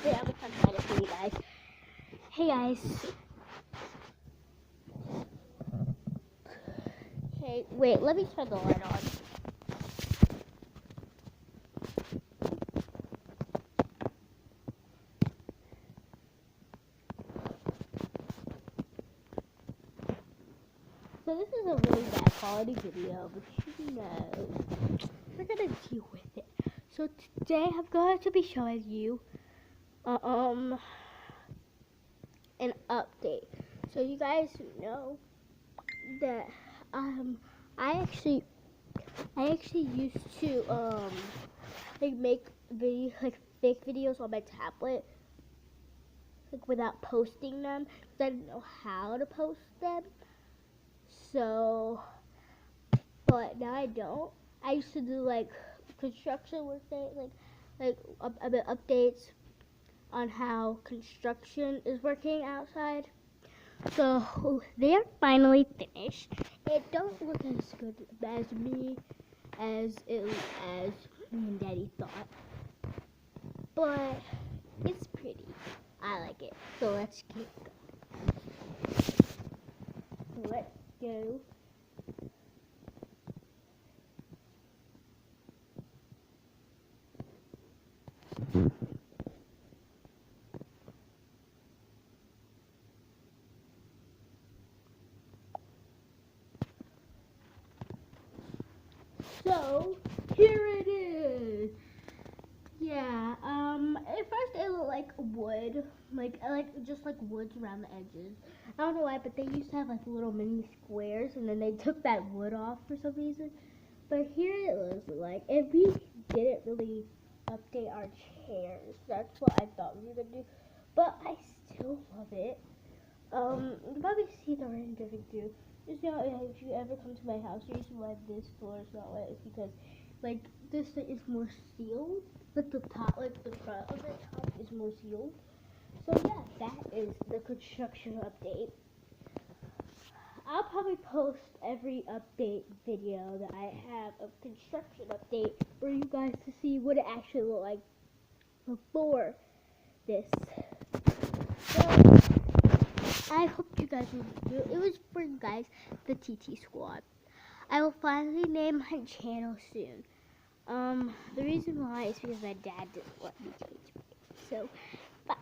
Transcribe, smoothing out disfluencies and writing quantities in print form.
Wait, I'm gonna try to for you guys. Hey guys. Okay, wait, let me turn the light on. So this is a really bad quality video, but you know, we're gonna deal with it. So today I'm going to be showing you an update. So you guys know that I actually used to like make fake videos on my tablet like without posting them because I didn't know how to post them. So, but now I don't. I used to do like construction work day, like updates on how construction is working outside. So they are finally finished. It don't look as good as me as me and Daddy thought, but it's pretty. I like it. So let's keep going. So let's go. So here it is. Yeah. At first it looked like wood, like just like woods around the edges. I don't know why, but they used to have like little mini squares, and then they took that wood off for some reason. But here it looks like if we didn't really update our chairs, that's what I thought we were gonna do. But I still love it. You probably see the random difference too. Just if you ever come to my house, the reason why this floor is not wet is because, like, this thing is more sealed. Like the top, like the front of the top is more sealed. So yeah, that is the construction update. I'll probably post every update video that I have of construction update for you guys to see what it actually looked like before this. So, I hope you guys will do it. It was for you guys, the TT Squad. I will finally name my channel soon. The reason why is because my dad didn't let me change it. So, bye.